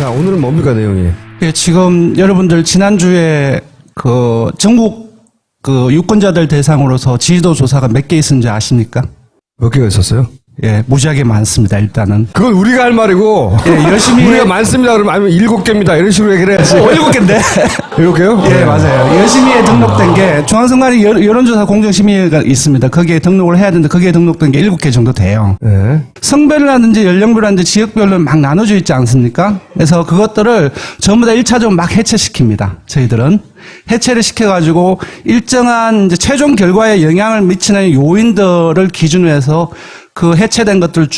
자, 오늘은 뭡니까, 내용이? 예, 지금 여러분들 지난주에 그 전국 그 유권자들 대상으로서 지지도 조사가 몇 개 있었는지 아십니까? 몇 개가 있었어요? 예, 무지하게 많습니다, 일단은. 그건 우리가 할 말이고. 예, 열심히. 우리가 많습니다. 그러면 아니면 7개입니다. 이런 식으로 얘기를 해야지. 7개인데. 7개요? 예, 맞아요. 열심히 등록된 게 중앙선관위 여론조사 공정심의가 있습니다. 거기에 등록을 해야 되는데 거기에 등록된 게 7개 정도 돼요. 네. 성별이라든지 연령별이라든지 지역별로 막 나눠져 있지 않습니까? 그래서 그것들을 전부 다 1차적으로 막 해체시킵니다. 저희들은. 해체를 시켜가지고 일정한 이제 최종 결과에 영향을 미치는 요인들을 기준으로 해서 그 해체된 것들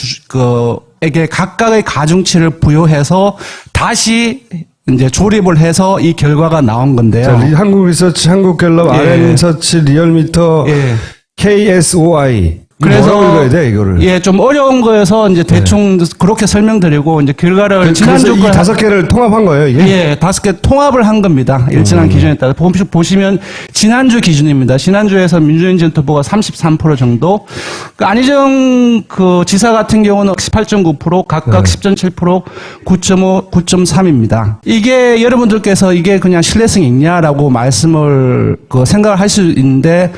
에게 각각의 가중치를 부여해서 다시 이제 조립을 해서 이 결과가 나온 건데요. 자, 한국 리서치, 한국갤럽, 예. RN서치, 리얼미터, 예. KSOI. 그래서 읽어야 돼, 이거를. 예, 좀 어려운 거여서 이제 대충 그렇게 설명드리고 이제 결과를 그래서 지난주 이 5개를 통합한 거예요, 이게? 예, 5개 통합을 한 겁니다. 일정한 기준에 따라. 보시면 지난주 기준입니다. 지난주에서 민주행진 투표가 33% 정도. 그 안희정 그 지사 같은 경우는 18.9%, 각각 10.7%, 9.5, 9.3입니다. 이게 여러분들께서 이게 그냥 신뢰성이 있냐라고 말씀을 생각을 할 수 있는데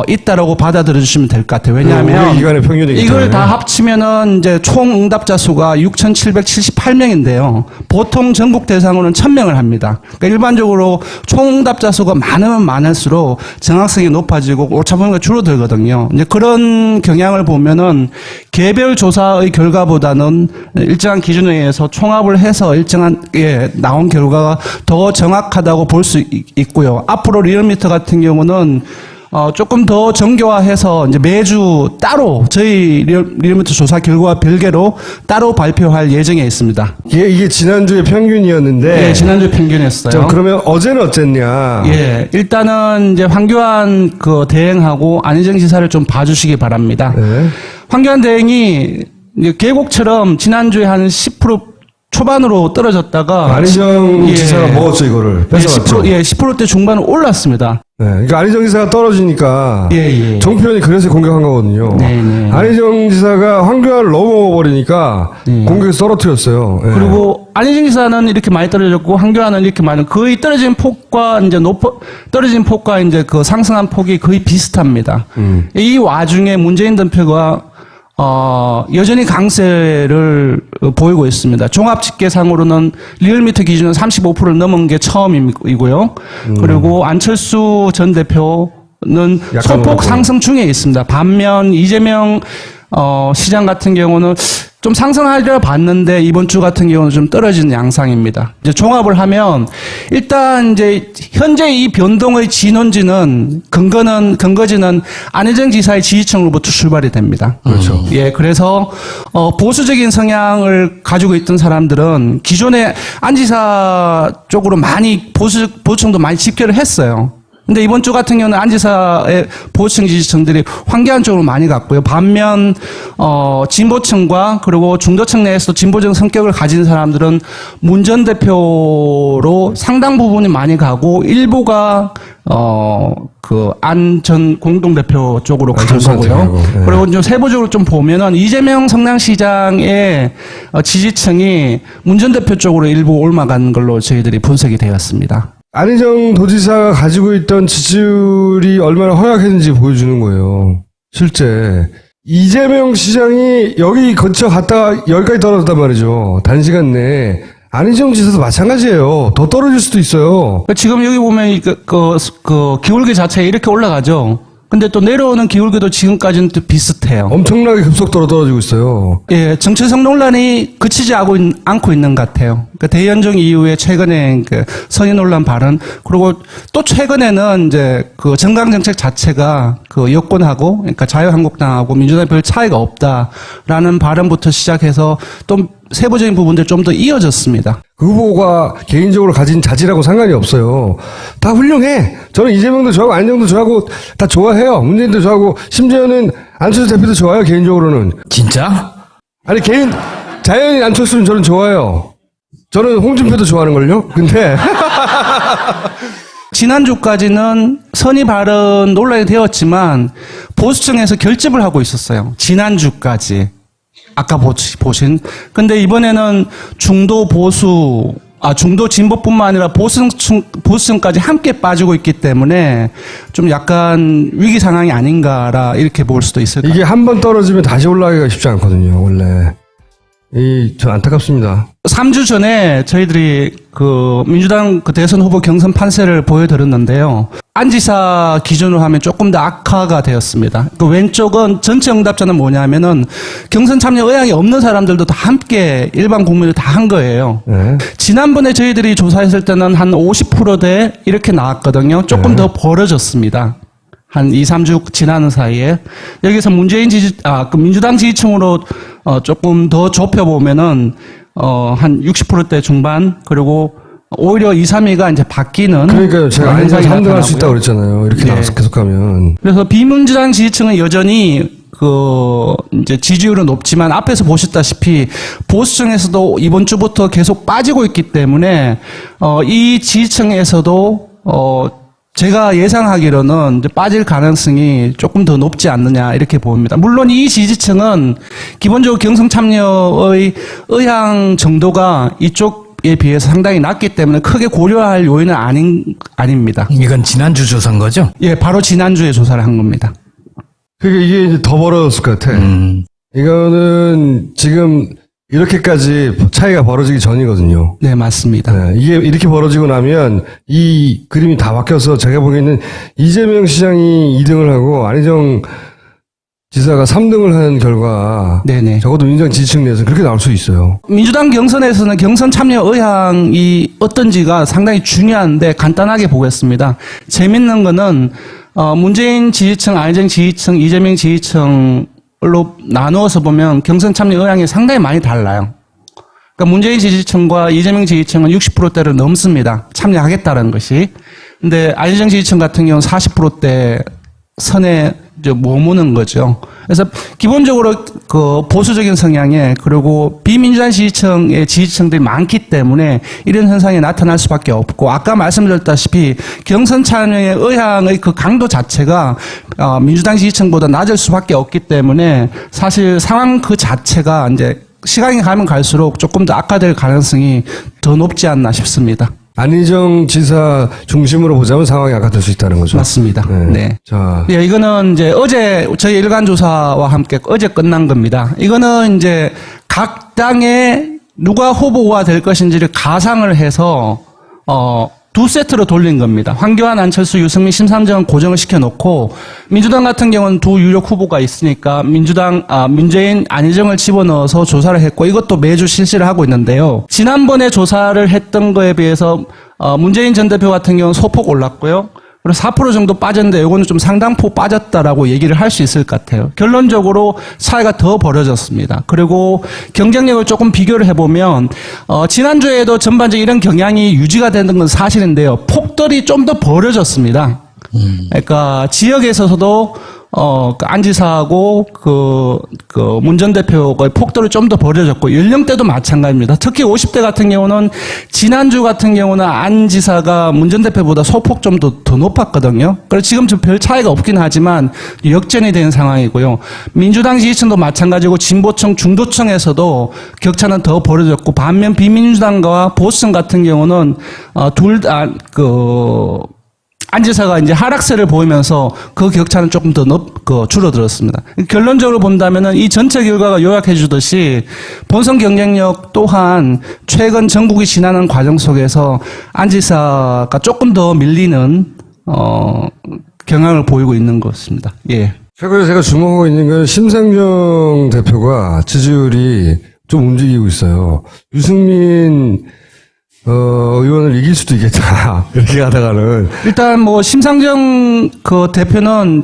있다라고 받아들여 주시면 될 것 같아요. 왜냐하면 우리 기관의 평균이기 이걸 때문에. 다 합치면은 이제 총 응답자 수가 6,778명인데요. 보통 전국 대상으로는 1,000명을 합니다. 그러니까 일반적으로 총 응답자 수가 많으면 많을수록 정확성이 높아지고 오차 범위가 줄어들거든요. 이제 그런 경향을 보면은 개별 조사의 결과보다는 일정한 기준에 의해서 총합을 해서 일정한 나온 결과가 더 정확하다고 볼 수 있고요. 앞으로 리얼미터 같은 경우는 조금 더 정교화해서 이제 매주 따로 저희 리얼미터 조사 결과 별개로 따로 발표할 예정에 있습니다. 이게 지난주에 평균이었는데. 예, 지난주 평균했어요. 자, 그러면 어제는 어쨌냐? 예, 일단은 이제 황교안 대행하고 안희정 지사를 좀 봐주시기 바랍니다. 네. 황교안 대행이 이제 계곡처럼 지난주에 한 10% 초반으로 떨어졌다가 안희정 지사가 먹었죠, 이거를. 뺏어갔죠. 10%대 중반으로 올랐습니다. 네, 그러니까 안희정 지사가 떨어지니까 정표현이 그래서 공격한 거거든요. 네네. 안희정 지사가 황교안을 너무 먹어버리니까 공격에서 떨어뜨렸어요. 네. 그리고 안희정 지사는 이렇게 많이 떨어졌고 황교안은 이렇게 많이 거의 떨어진 폭과 이제 떨어진 폭과 이제 그 상승한 폭이 거의 비슷합니다. 이 와중에 문재인 대표가 여전히 강세를 보이고 있습니다. 종합집계상으로는 리얼미터 기준은 35%를 넘은 게 처음이고요. 그리고 안철수 전 대표는 소폭 상승 중에 있습니다. 반면 이재명 시장 같은 경우는 좀 상승하려 봤는데 이번 주 같은 경우는 좀 떨어지는 양상입니다. 이제 종합을 하면 일단 이제 현재 이 변동의 진원지는 근거지는 안희정 지사의 지지층으로부터 출발이 됩니다. 그렇죠. 예, 그래서 보수적인 성향을 가지고 있던 사람들은 기존에 안 지사 쪽으로 많이 보수층도 많이 집결을 했어요. 근데 이번 주 같은 경우는 안 지사의 보수층 지지층들이 황교안 쪽으로 많이 갔고요. 반면 진보층과 그리고 중도층 내에서 진보적 성격을 가진 사람들은 문 전 대표로 상당 부분이 많이 가고 일부가 안 전 공동대표 쪽으로 간 거고요. 네. 그리고 좀 세부적으로 좀 보면은 이재명 성남시장의 지지층이 문 전 대표 쪽으로 일부 옮아간 걸로 저희들이 분석이 되었습니다. 안희정 도지사가 가지고 있던 지지율이 얼마나 허약했는지 보여주는 거예요. 실제 이재명 시장이 여기 거쳐 갔다가 여기까지 떨어졌단 말이죠. 단시간 내에. 안희정 지사도 마찬가지예요. 더 떨어질 수도 있어요. 지금 여기 보면 기울기 자체가 이렇게 올라가죠. 근데 또 내려오는 기울기도 지금까지는 또 비슷해요. 엄청나게 급속도로 떨어지고 있어요. 예, 정체성 논란이 그치지 않고 있는 것 같아요. 대연정 이후에 최근에 선의 논란 발언, 그리고 또 최근에는 이제 정강 정책 자체가 여권하고, 그러니까 자유한국당하고 민주당에 별 차이가 없다라는 발언부터 시작해서 또 세부적인 부분들 좀 더 이어졌습니다. 그 후보가 개인적으로 가진 자질하고 상관이 없어요. 다 훌륭해. 저는 이재명도 좋아하고 안희정도 좋아하고 다 좋아해요. 문재인도 좋아하고 심지어는 안철수 대표도 좋아요. 개인적으로는. 진짜? 아니 자연인 안철수는 저는 좋아요. 저는 홍준표도 좋아하는걸요. 근데 지난주까지는 선의 발언 논란이 되었지만 보수층에서 결집을 하고 있었어요. 지난주까지. 아까 보신. 근데 이번에는 중도 보수, 중도 진보뿐만 아니라 보수층까지 함께 빠지고 있기 때문에 좀 약간 위기 상황이 아닌가라 이렇게 볼 수도 있을 것 같아요. 이게 한 번 떨어지면 다시 올라가기가 쉽지 않거든요, 원래. 전 안타깝습니다. 3주 전에 저희들이 그 민주당 그 대선 후보 경선 판세를 보여드렸는데요. 안지사 기준으로 하면 조금 더 악화가 되었습니다. 그 왼쪽은 전체 응답자는 뭐냐면은 경선 참여 의향이 없는 사람들도 다 함께 일반 국민들 다 한 거예요. 네. 지난번에 저희들이 조사했을 때는 한 50%대 이렇게 나왔거든요. 조금 더 벌어졌습니다. 한 2, 3주 지나는 사이에. 여기서 그 민주당 지지층으로, 조금 더 좁혀보면은, 한 60%대 중반, 그리고 오히려 2, 3위가 이제 바뀌는. 그러니까요. 제가 안지사 3등 할 수 있다고 그랬잖아요. 이렇게 네. 계속하면. 그래서 비민주당 지지층은 여전히 이제 지지율은 높지만 앞에서 보셨다시피 보수층에서도 이번 주부터 계속 빠지고 있기 때문에, 이 지지층에서도, 제가 예상하기로는 이제 빠질 가능성이 조금 더 높지 않느냐 이렇게 보입니다. 물론 이 지지층은 기본적으로 경선 참여의 의향 정도가 이쪽에 비해서 상당히 낮기 때문에 크게 고려할 요인은 아닙니다. 이건 지난주 조사인 거죠? 예, 바로 지난주에 조사를 한 겁니다. 그러니까 이게 이제 더 벌어졌을 것 같아. 이거는 지금 이렇게까지 차이가 벌어지기 전이거든요. 네, 맞습니다. 네, 이게 이렇게 벌어지고 나면 이 그림이 다 바뀌어서 제가 보기에는 이재명 시장이 2등을 하고 안희정 지사가 3등을 한 결과 네네. 적어도 민주당 지지층 내에서 그렇게 나올 수 있어요. 민주당 경선에서는 경선 참여 의향이 어떤지가 상당히 중요한데 간단하게 보겠습니다. 재밌는 거는 문재인 지지층, 안희정 지지층, 이재명 지지층 로 나누어서 보면 경선 참여 의향이 상당히 많이 달라요. 그러니까 문재인 지지층과 이재명 지지층은 60%대를 넘습니다. 참여하겠다는 것이. 근데 안희정 지지층 같은 경우는 40%대 선에 이제 머무는 거죠. 그래서 기본적으로 그 보수적인 성향에 그리고 비민주당 지지층의 지지층들이 많기 때문에 이런 현상이 나타날 수밖에 없고 아까 말씀드렸다시피 경선 참여의 의향의 그 강도 자체가 민주당 지지층보다 낮을 수밖에 없기 때문에 사실 상황 그 자체가 이제 시간이 가면 갈수록 조금 더 악화될 가능성이 더 높지 않나 싶습니다. 안희정 지사 중심으로 보자면 상황이 악화될 수 있다는 거죠. 맞습니다. 네. 자, 예, 이거는 이제 어제 저희 일간 조사와 함께 어제 끝난 겁니다. 이거는 이제 각 당에 누가 후보가 될 것인지를 가상을 해서 두 세트로 돌린 겁니다. 황교안, 안철수, 유승민, 심상정은 고정을 시켜놓고 민주당 같은 경우는 두 유력 후보가 있으니까 문재인, 안희정을 집어넣어서 조사를 했고 이것도 매주 실시를 하고 있는데요. 지난번에 조사를 했던 거에 비해서 문재인 전 대표 같은 경우는 소폭 올랐고요. 그리고 4% 정도 빠졌는데 이거는 좀 상당폭 빠졌다라고 얘기를 할 수 있을 것 같아요. 결론적으로 차이가 더 벌어졌습니다. 그리고 경쟁력을 조금 비교를 해보면 지난주에도 전반적인 이런 경향이 유지가 되는 건 사실인데요. 폭들이 좀 더 벌어졌습니다. 그러니까 지역에서도 그 안지사하고 문 전 대표의 폭도를 좀 더 벌어졌고 연령대도 마찬가지입니다. 특히 50대 같은 경우는 지난주 같은 경우는 안지사가 문 전 대표보다 소폭 좀 더 높았거든요. 그래서 지금 좀 별 차이가 없긴 하지만 역전이 되는 상황이고요. 민주당 지지층도 마찬가지고 진보층, 중도층에서도 격차는 더 벌어졌고 반면 비민주당과 보수층 같은 경우는 안지사가 이제 하락세를 보이면서 그 격차는 조금 더 줄어들었습니다. 결론적으로 본다면은 이 전체 결과가 요약해 주듯이 본선 경쟁력 또한 최근 전국이 지나는 과정 속에서 안지사가 조금 더 밀리는, 경향을 보이고 있는 것입니다. 예. 최근에 제가 주목하고 있는 건 심상정 대표가 지지율이 좀 움직이고 있어요. 유승민 의원을 이길 수도 있겠다. 이렇게 하다가는. 일단 심상정 대표는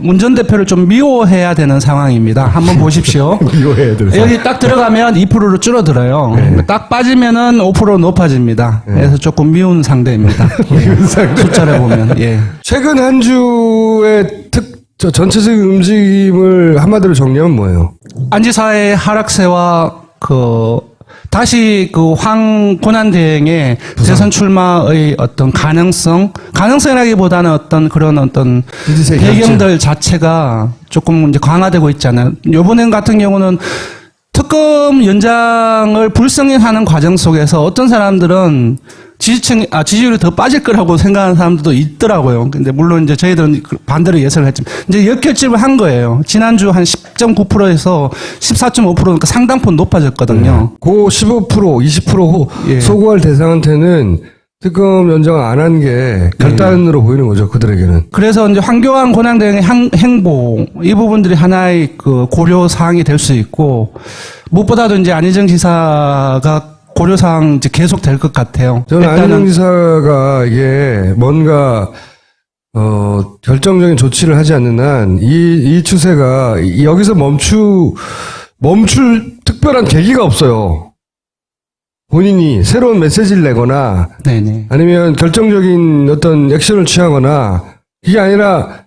문 전 대표를 좀 미워해야 되는 상황입니다. 한번 보십시오. 미워해야 되는 여기 딱 들어가면 2%로 줄어들어요. 네. 딱 빠지면은 5% 높아집니다. 네. 그래서 조금 미운 상대입니다. 미운 상대. 숫자를 보면, 예. 최근 한 주의 전체적인 움직임을 한마디로 정리하면 뭐예요? 안지사의 하락세와 다시 황 권한대행의 대선 출마의 어떤 가능성이라기보다는 그런 지지세 배경들 자체가 조금 이제 강화되고 있잖아요. 요번엔 같은 경우는 특검 연장을 불승인하는 과정 속에서 어떤 사람들은 지지율이 더 빠질 거라고 생각하는 사람들도 있더라고요. 근데 물론 이제 저희들은 반대로 예상을 했지만 이제 역결집을 한 거예요. 지난주 한 10.9%에서 14.5%니까 상당폭 높아졌거든요. 그 15%, 20% 예. 소구할 대상한테는 특검 연장을 안 한 게 결단으로 보이는 거죠, 그들에게는. 그래서 이제 황교안 권한대행의 행보 이 부분들이 하나의 그 고려 사항이 될 수 있고 무엇보다도 이제 안희정 지사가 고려 사항 이제 계속 될 것 같아요. 저는 안희정 지사가 이게 뭔가 결정적인 조치를 하지 않는 한 이 추세가 여기서 멈출 특별한 계기가 없어요. 본인이 새로운 메시지를 내거나 네네. 아니면 결정적인 어떤 액션을 취하거나 그게 아니라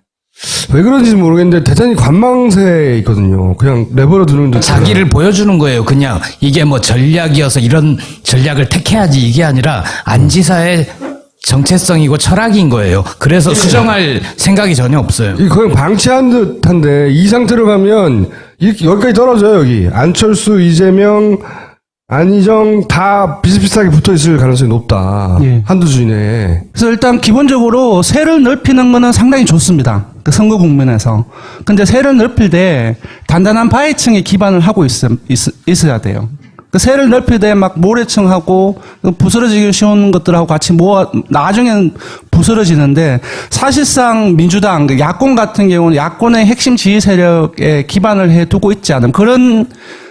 왜 그런지 모르겠는데 대단히 관망세에 있거든요. 그냥 내버려 두는 듯. 자기를 보여주는 거예요. 그냥 이게 뭐 전략이어서 이런 전략을 택해야지 이게 아니라 안 지사의 정체성이고 철학인 거예요. 그래서 수정할 생각이 전혀 없어요. 이 거의 방치한 듯한데 이 상태로 가면 여기까지 떨어져요. 여기 안철수, 이재명, 안희정 다 비슷비슷하게 붙어있을 가능성이 높다. 예. 한두 주 이내에. 그래서 일단 기본적으로 세를 넓히는 거는 상당히 좋습니다. 그 선거 국면에서. 근데 세를 넓힐 때 단단한 바위층에 기반을 하고 있어야 돼요. 그 세를 넓힐 때 막 모래층하고 부스러지기 쉬운 것들하고 같이 나중에는 부스러지는데 사실상 민주당, 야권 같은 경우는 야권의 핵심 지지 세력에 기반을 해 두고 있지 않은 그런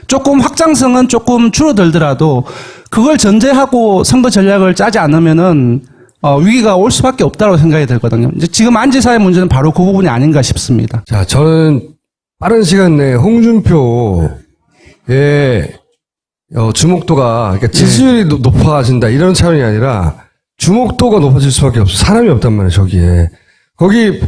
조금 확장성은 조금 줄어들더라도 그걸 전제하고 선거 전략을 짜지 않으면은 위기가 올 수밖에 없다고 생각이 들거든요. 이제 지금 안 지사의 문제는 바로 그 부분이 아닌가 싶습니다. 자, 저는 빠른 시간 내에 홍준표의 주목도가 그러니까 지지율이 높아진다 이런 차원이 아니라 주목도가 높아질 수밖에 없어. 사람이 없단 말이에요. 저기에. 거기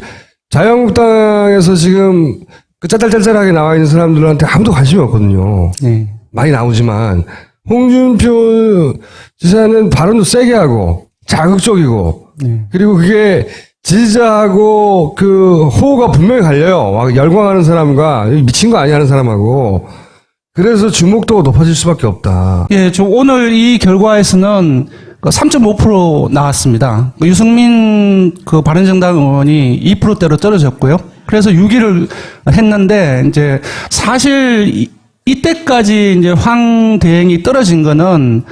자유한국당에서 지금 그 짤짤짤짤하게 나와 있는 사람들한테 아무도 관심이 없거든요. 네. 많이 나오지만 홍준표 지사는 발언도 세게 하고 자극적이고 네. 그리고 그게 지지자하고 그 호가 분명히 갈려요. 막 열광하는 사람과 미친 거 아니야 하는 사람하고. 그래서 주목도가 높아질 수밖에 없다. 예, 저 오늘 이 결과에서는 3.5% 나왔습니다. 유승민 그 바른정당 의원이 2%대로 떨어졌고요. 그래서 6위를 했는데 이제 사실 이때까지 이제 황 대행이 떨어진 거는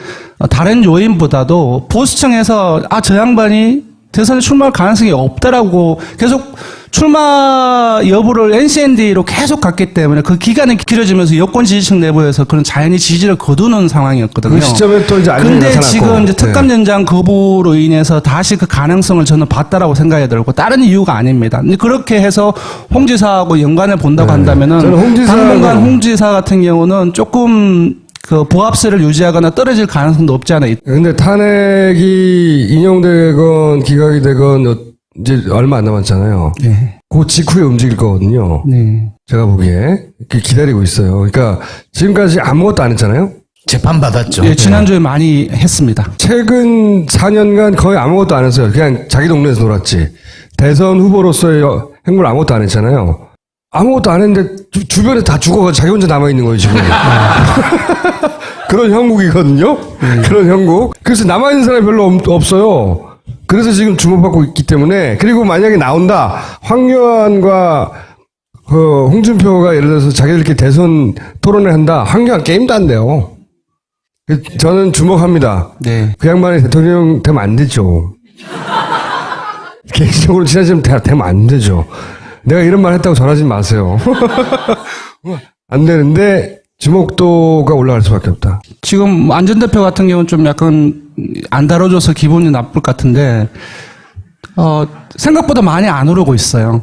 다른 요인보다도 보수층에서 저 양반이 대선에 출마할 가능성이 없다라고 계속 출마 여부를 NCND로 계속 갔기 때문에 그 기간이 길어지면서 여권 지지층 내부에서 그런 자연히 지지를 거두는 상황이었거든요. 그 시점에 또 이제 안정이 근데 나타났고. 지금 이제 특감 연장 거부로 인해서 다시 그 가능성을 저는 봤다라고 생각이 들고 다른 이유가 아닙니다. 근데 그렇게 해서 홍 지사하고 연관을 본다고 한다면은 당분간 홍 지사 같은 경우는 조금 그 보합세를 유지하거나 떨어질 가능성도 없지 않아 있다. 근데 탄핵이 인용되건 기각이 되건 이제 얼마 안 남았잖아요. 네. 그 직후에 움직일 거거든요. 네. 제가 보기에 기다리고 있어요. 그러니까 지금까지 아무것도 안 했잖아요. 재판 받았죠. 예, 지난주에 많이 했습니다. 최근 4년간 거의 아무것도 안 했어요. 그냥 자기 동네에서 놀았지. 대선 후보로서의 행보를 아무것도 안 했잖아요. 아무것도 안 했는데 주변에 다 죽어가지고 자기 혼자 남아있는 거예요, 지금. 그런 형국이거든요. 그런 형국. 그래서 남아있는 사람이 별로 없어요. 그래서 지금 주목받고 있기 때문에. 그리고 만약에 나온다. 황교안과 홍준표가 예를 들어서 자기들끼리 대선 토론을 한다. 황교안 게임도 안 돼요. 저는 주목합니다. 네. 그 양반이 대통령 되면 안 되죠. 개인적으로 친하지면 되면 안 되죠. 내가 이런 말 했다고 전하지 마세요. 안 되는데 주목도가 올라갈 수밖에 없다. 지금 안전 대표 같은 경우는 좀 약간 안 다뤄줘서 기분이 나쁠 것 같은데 생각보다 많이 안 오르고 있어요.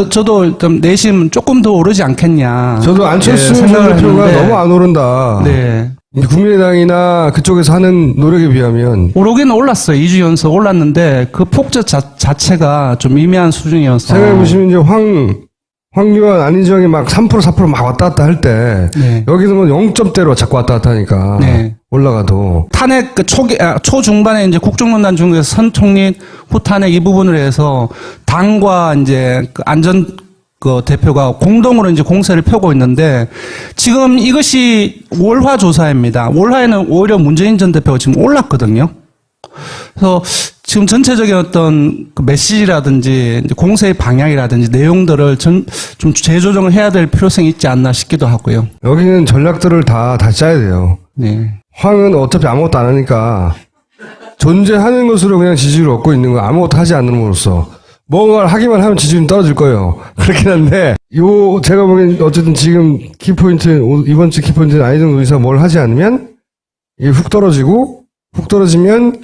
저도 좀 내심 조금 더 오르지 않겠냐. 저도 안철수 생각을 대표가 했는데, 너무 안 오른다. 네. 국민의당이나 그쪽에서 하는 노력에 비하면 오르긴 올랐어요. 2주 연속 올랐는데 그 폭저 자체가 좀 미미한 수준이어서. 생각해보시면 이제 황교안, 안희정이 막 3%, 4% 막 왔다 갔다 할 때, 네. 여기서 뭐 0점대로 자꾸 왔다 갔다 하니까, 네. 올라가도. 탄핵 그 초중반에 이제 국정농단 중에서 선 총리 후 탄핵 이 부분을 해서 당과 이제 그 안전 그 대표가 공동으로 이제 공세를 펴고 있는데 지금 이것이 월화 조사입니다. 월화에는 오히려 문재인 전 대표가 지금 올랐거든요. 그래서 지금 전체적인 어떤 그 메시지라든지 이제 공세의 방향이라든지 내용들을 좀 재조정을 해야 될 필요성이 있지 않나 싶기도 하고요. 여기는 전략들을 다 짜야 돼요. 네. 황은 어차피 아무것도 안 하니까 존재하는 것으로 그냥 지지율을 얻고 있는 거 아무것도 하지 않는으로써 뭔가를 하기만 하면 지지율은 떨어질 거예요. 그렇긴 한데 제가 보기엔 어쨌든 지금 키포인트 이번 주 키포인트는 안희정 의사가 뭘 하지 않으면 이게 훅 떨어지면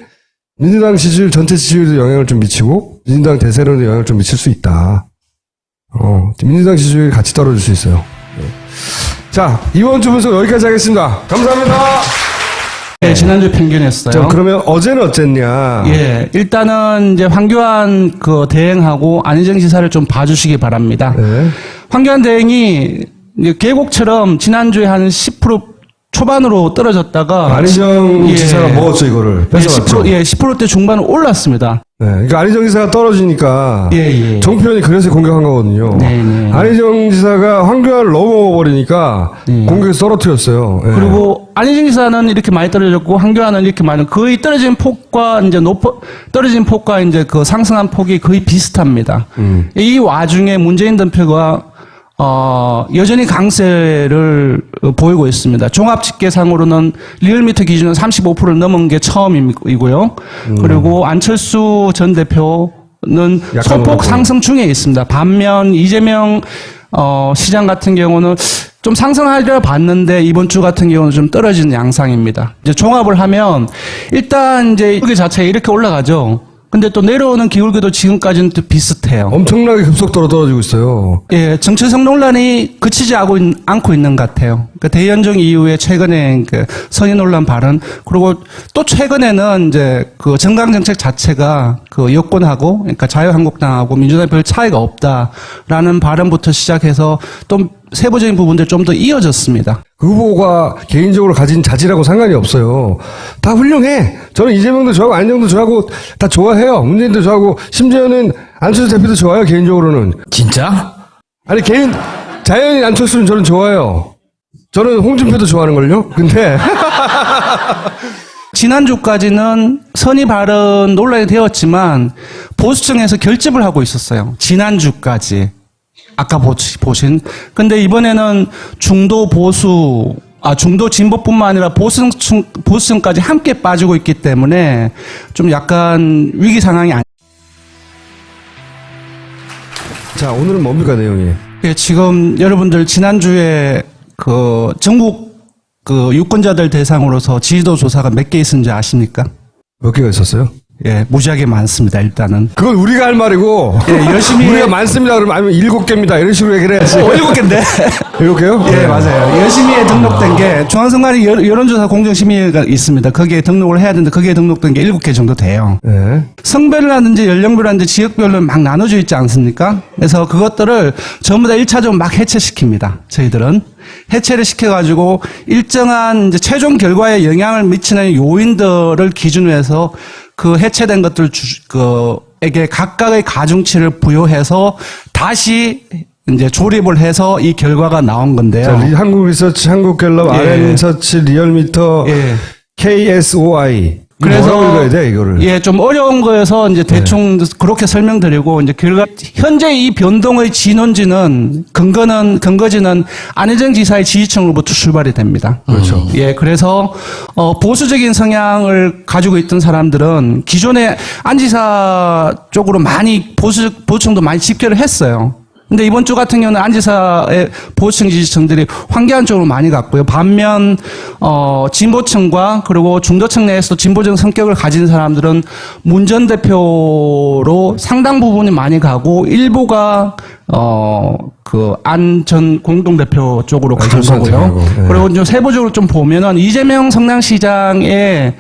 민주당 지지율 전체 지지율에도 영향을 좀 미치고 민주당 대세론에도 영향을 좀 미칠 수 있다. 민주당 지지율이 같이 떨어질 수 있어요. 네. 자, 이번 주 분석 여기까지 하겠습니다. 감사합니다. 네, 지난주 평균했어요. 자, 그러면 어제는 어쨌냐? 예, 일단은 이제 황교안 그 대행하고 안희정 지사를 좀 봐주시기 바랍니다. 네. 황교안 대행이 이제 계곡처럼 지난주에 한 10% 초반으로 떨어졌다가 안희정 예. 지사가 먹었죠, 이거를. 뺏어갔죠. 10%대 중반으로 올랐습니다. 네. 그러니까 안희정 지사가 떨어지니까 예. 정표현이 그래서 공격한 거거든요. 네. 안희정 지사가 황교안을 너무 먹어버리니까 네. 공격에서 떨어뜨렸어요. 네. 그리고 안희정 지사는 이렇게 많이 떨어졌고 황교안은 이렇게 많이 거의 떨어진 폭과 이제 그 상승한 폭이 거의 비슷합니다. 이 와중에 문재인 대표가 여전히 강세를 보이고 있습니다. 종합 집계상으로는 리얼미터 기준은 35%를 넘은 게 처음이고요. 그리고 안철수 전 대표는 소폭 올랐고. 상승 중에 있습니다. 반면 이재명 시장 같은 경우는 좀 상승하려 봤는데 이번 주 같은 경우는 좀 떨어지는 양상입니다. 이제 종합을 하면 일단 이제 기울기 자체가 이렇게 올라가죠. 근데 또 내려오는 기울기도 지금까지는 또 비슷해요. 엄청나게 급속도로 떨어지고 있어요. 예, 정체성 논란이 그치지 않고 있는 것 같아요. 그 대연정 이후에 최근에 그 선의 논란 발언, 그리고 또 최근에는 이제 그 정당 정책 자체가 그 여권하고, 그러니까 자유한국당하고 민주당에 별 차이가 없다라는 발언부터 시작해서 또 세부적인 부분들 좀 더 이어졌습니다. 그 후보가 개인적으로 가진 자질하고 상관이 없어요. 다 훌륭해. 저는 이재명도 좋아하고 안희정도 좋아하고 다 좋아해요. 문재인도 좋아하고 심지어는 안철수 대표도 좋아요. 개인적으로는. 진짜? 아니 자연인 안철수는 저는 좋아해요. 저는 홍준표도 좋아하는걸요. 근데 지난주까지는 선의 발언 논란이 되었지만 보수층에서 결집을 하고 있었어요. 지난주까지. 아까 보신. 근데 이번에는 중도 진보뿐만 아니라 보수층까지 함께 빠지고 있기 때문에 좀 약간 위기 상황이 자, 오늘은 뭡니까 내용이? 예, 지금 여러분들 지난주에 그 전국 그 유권자들 대상으로서 지지도 조사가 몇 개 있었는지 아십니까? 몇 개가 있었어요? 예, 무지하게 많습니다, 일단은. 그건 우리가 할 말이고. 예, 열심히. 우리가 많습니다 그러면 아니면 7개입니다. 이런 식으로 얘기를 해야지. 7개인데? 7개요? 예, 맞아요. 열심히에 등록된 게 중앙선관위 여론조사 공정심의가 있습니다. 거기에 등록을 해야 되는데 거기에 등록된 게 7개 정도 돼요. 네. 성별이라든지 연령별이라든지 지역별로 막 나눠져 있지 않습니까? 그래서 그것들을 전부 다 1차적으로 막 해체시킵니다. 저희들은. 해체를 시켜가지고 일정한 이제 최종 결과에 영향을 미치는 요인들을 기준으로 해서 그 해체된 것들 에게 각각의 가중치를 부여해서 다시 이제 조립을 해서 이 결과가 나온 건데요. 자, 한국 리서치, 한국갤럽, 예. RN서치, 리얼미터, 예. KSOI. 그래서 뭐라고 읽어야 돼, 이거를? 예, 좀 어려운 거여서 이제 대충 그렇게 설명드리고 이제 결과 현재 이 변동의 근거지는 안희정 지사의 지지층으로부터 출발이 됩니다. 그렇죠. 예, 그래서 보수적인 성향을 가지고 있던 사람들은 기존에 안 지사 쪽으로 많이 보수층도 많이 집결을 했어요. 근데 이번 주 같은 경우는 안 지사의 보수층 지지층들이 황교안 쪽으로 많이 갔고요. 반면 진보층과 그리고 중도층 내에서도 진보적 성격을 가진 사람들은 문 전 대표로 상당 부분이 많이 가고 일부가 그 안 전 공동대표 쪽으로 간 거고요. 네. 그리고 좀 세부적으로 좀 보면은 이재명 성남시장의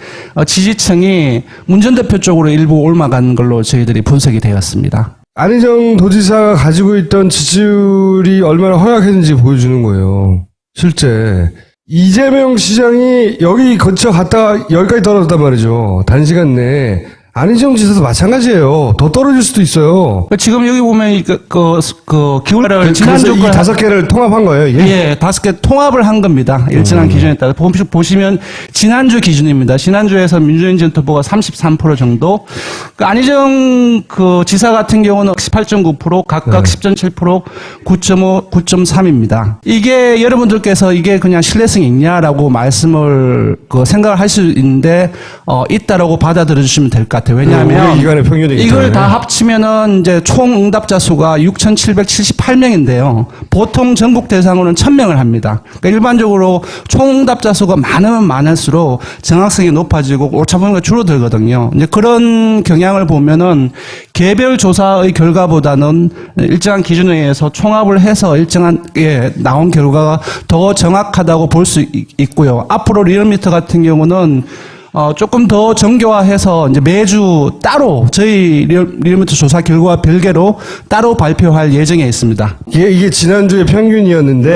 지지층이 문 전 대표 쪽으로 일부 옮아간 걸로 저희들이 분석이 되었습니다. 안희정 도지사가 가지고 있던 지지율이 얼마나 허약했는지 보여주는 거예요. 실제 이재명 시장이 여기 거쳐 갔다가 여기까지 떨어졌단 말이죠. 단시간 내에 안희정 지사도 마찬가지예요. 더 떨어질 수도 있어요. 지금 여기 보면 기울기를 그래서 이 5개를 통합한 거예요, 이게? 예, 5개 통합을 한 겁니다. 일정한 기준에 따라. 보시면 지난주 기준입니다. 지난주에서 민주연진 전 투표가 33% 정도. 안희정 지사 같은 경우는 18.9%, 각각 10.7%, 9.5, 9.3입니다. 이게 여러분들께서 이게 그냥 신뢰성이 있냐라고 말씀을 생각을 할 수 있는데 있다라고 받아들여 주시면 될 것 같아요. 왜냐하면 올해 기간의 평균이기 이걸 때문에. 다 합치면은 이제 총 응답자 수가 6,778명인데요. 보통 전국 대상으로는 1,000명을 합니다. 그러니까 일반적으로 총 응답자 수가 많으면 많을수록 정확성이 높아지고 오차 범위가 줄어들거든요. 이제 그런 경향을 보면은 개별 조사의 결과보다는 일정한 기준에 의해서 총합을 해서 일정한 나온 결과가 더 정확하다고 볼 수 있고요. 앞으로 리얼미터 같은 경우는 조금 더 정교화해서 이제 매주 따로 저희 리얼미터 조사 결과와 별개로 따로 발표할 예정에 있습니다. 이게 지난주의 평균이었는데